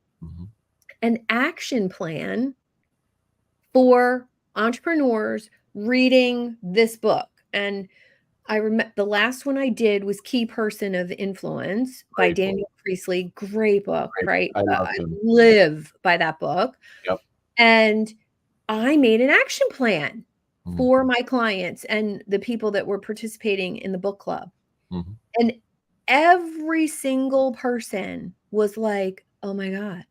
S1: an action plan for entrepreneurs reading this book. And I remember the last one I did was Key Person of Influence by
S2: Great book.
S1: Daniel Priestley. Great book,
S2: Great.
S1: right?
S2: I love
S1: I
S2: him.
S1: live by that book.
S2: Yep.
S1: And I made an action plan
S2: Mhm.
S1: for my clients and the people that were participating in the book club.
S2: Mhm.
S1: And every single person was like, oh my God,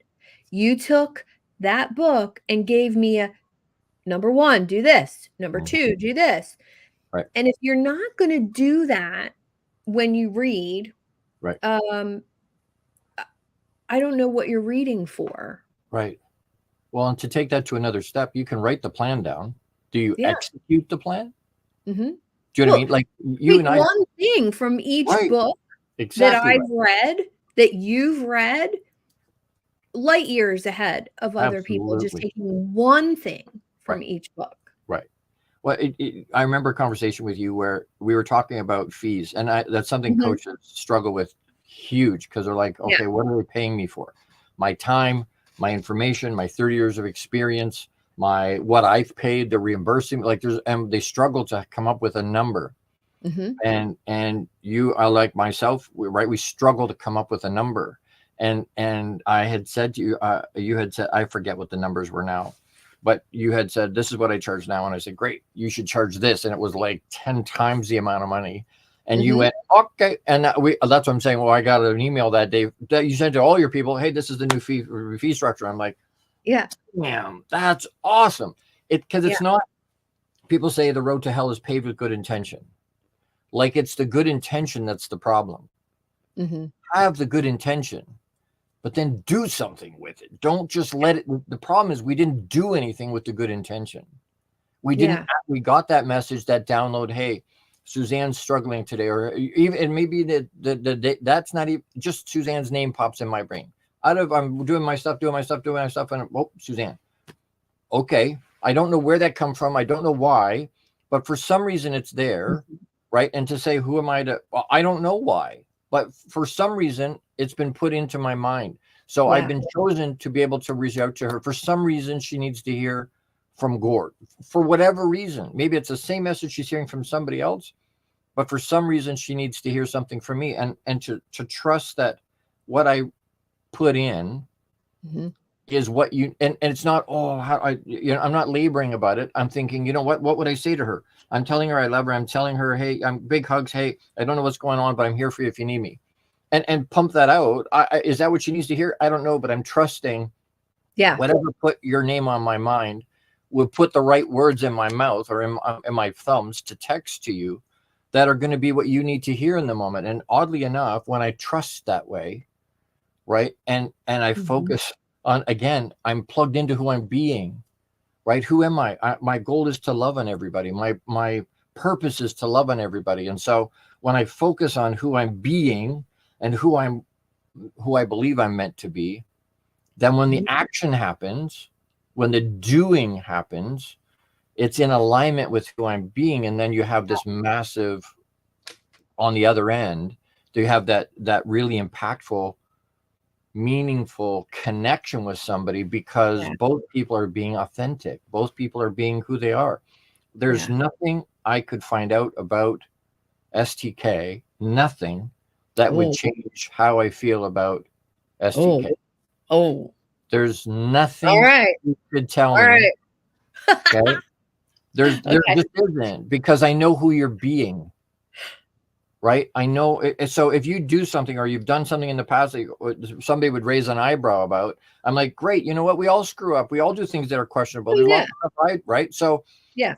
S1: you took that book and gave me a number one, do this. Number
S2: Mhm.
S1: two, do this.
S2: Right.
S1: And if you're not going to do that when you read,
S2: Right.
S1: I don't know what you're reading for.
S2: Right. Well, and to take that to another step, you can write the plan down. Do you
S1: Yeah.
S2: execute the plan?
S1: Mm-hmm.
S2: Do you know what I mean? Like you and I.
S1: One thing from each
S2: Right.
S1: book
S2: Exactly.
S1: that I've read, that you've read, light years ahead of other people, just
S2: Absolutely.
S1: taking one thing from
S2: Right.
S1: each book.
S2: Right. Well, I remember a conversation with you where we were talking about fees, and that's something coaches struggle with huge, because they're like, okay, what are they paying me for? My time, my information, my 30 years of experience, my what I've paid, the reimbursing, like and they struggle to come up with a number. And you are like myself, right? We struggle to come up with a number. And I had said to you, you had said, I forget what the numbers were now, but you had said, this is what I charge now. And I said, great, you should charge this. And it was like 10 times the amount of money. And you went, okay. And that's what I'm saying. Well, I got an email that day that you sent to all your people. Hey, this is the new fee structure. I'm like,
S1: yeah,
S2: damn, that's awesome. Because it's not, people say the road to hell is paved with good intention. Like it's the good intention that's the problem. Have the good intention, but then do something with it. Don't just let it. The problem is we didn't do anything with the good intention. We didn't. We got that message, that download. Hey, Suzanne's struggling today, or even, and maybe that's not even, just Suzanne's name pops in my brain. I'm doing my stuff, and oh, Suzanne. Okay, I don't know where that come from. I don't know why, but for some reason it's there, right? And to say, who am I to? Well, I don't know why, but for some reason it's been put into my mind. So I've been chosen to be able to reach out to her. For some reason, she needs to hear from Gord. For whatever reason, maybe it's the same message she's hearing from somebody else, but for some reason she needs to hear something from me, and to trust that what I put in is what you, and it's not, oh, how I'm not laboring about it. I'm thinking, what would I say to her? I'm telling her I love her. I'm telling her, hey, I'm big hugs. Hey, I don't know what's going on, but I'm here for you if you need me. And pump that out. Is that what she needs to hear? I don't know, but I'm trusting whatever put your name on my mind will put the right words in my mouth or in my thumbs to text to you that are going to be what you need to hear in the moment. And oddly enough, when I trust that way, right, and I focus on, again, I'm plugged into who I'm being, right? Who am I? My goal is to love on everybody. My purpose is to love on everybody. And so when I focus on who I'm being and who I believe I'm meant to be, then when the action happens, when the doing happens, it's in alignment with who I'm being. And then you have this massive, on the other end, you have that really impactful, meaningful connection with somebody, because both people are being authentic. Both people are being who they are. There's nothing I could find out about STK, nothing that would change how I feel about STK. There's nothing you could tell me. Okay. There just isn't, because I know who you're being. Right. I know. So if you do something, or you've done something in the past that somebody would raise an eyebrow about, I'm like, great. You know what? We all screw up. We all do things that are questionable. There's a lot of stuff, right? So,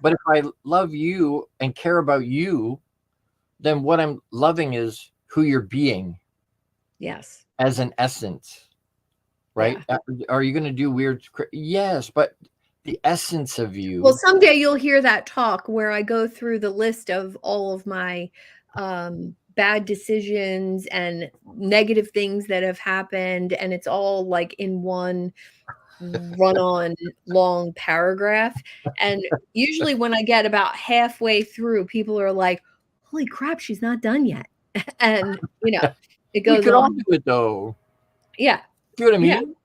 S2: but if I love you and care about you, then what I'm loving is who you're being.
S1: Yes.
S2: As an essence. Right. Are you going to do weird? Yes. But the essence of you.
S1: Well, someday you'll hear that talk where I go through the list of all of my bad decisions and negative things that have happened, and it's all like in one run-on long paragraph. And usually when I get about halfway through, people are like, holy crap, she's not done yet. And it
S2: We
S1: goes
S2: could all
S1: on.
S2: do it though.
S1: Yeah.
S2: Do you know what I
S1: Yeah.
S2: mean?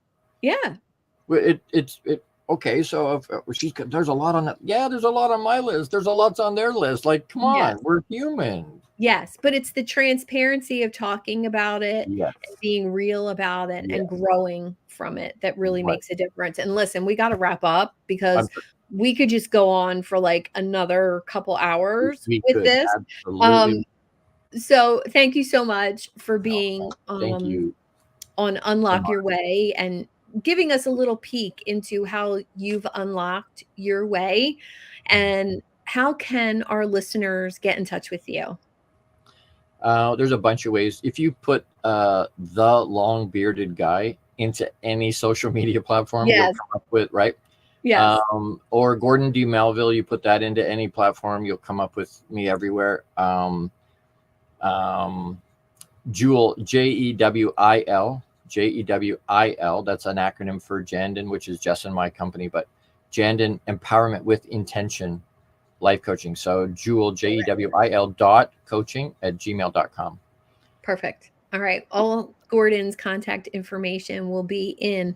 S1: Yeah.
S2: It's okay. So if there's a lot on that. Yeah, there's a lot on my list. There's a lot on their list. Like, come on,
S1: Yes.
S2: we're human.
S1: Yes. But it's the transparency of talking about it
S2: Yes.
S1: and being real about it
S2: Yeah.
S1: and growing from it that really
S2: Right.
S1: makes a difference. And listen, we got to wrap up because
S2: Sure.
S1: we could just go on for like another couple hours
S2: We
S1: with
S2: could
S1: this.
S2: absolutely.
S1: So thank you so much for
S2: No,
S1: being
S2: thank you
S1: on
S2: so
S1: Unlock
S2: much.
S1: Your Way and giving us a little peek into how you've unlocked your way. And how can our listeners get in touch with you?
S2: There's a bunch of ways. If you put the long bearded guy into any social media platform, you'll
S1: Yes.
S2: come up with, right?
S1: Yes.
S2: Or Gordon D. Melville, you put that into any platform, you'll come up with me everywhere. JEWIL, JEWIL, that's an acronym for Jandon, which is Jess and my company, but Jandon Empowerment with Intention Life Coaching. So JEWIL, JEWIL.coaching@gmail.com.
S1: Perfect. All right. All Gordon's contact information will be in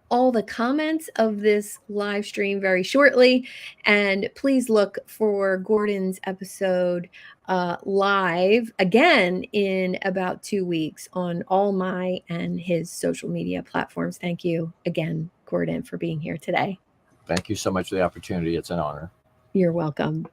S1: all the comments of this live stream very shortly. And please look for Gordon's episode live again in about 2 weeks on all my and his social media platforms. Thank you again, Gordon, for being here today.
S2: Thank you so much for the opportunity. It's an honor.
S1: You're welcome.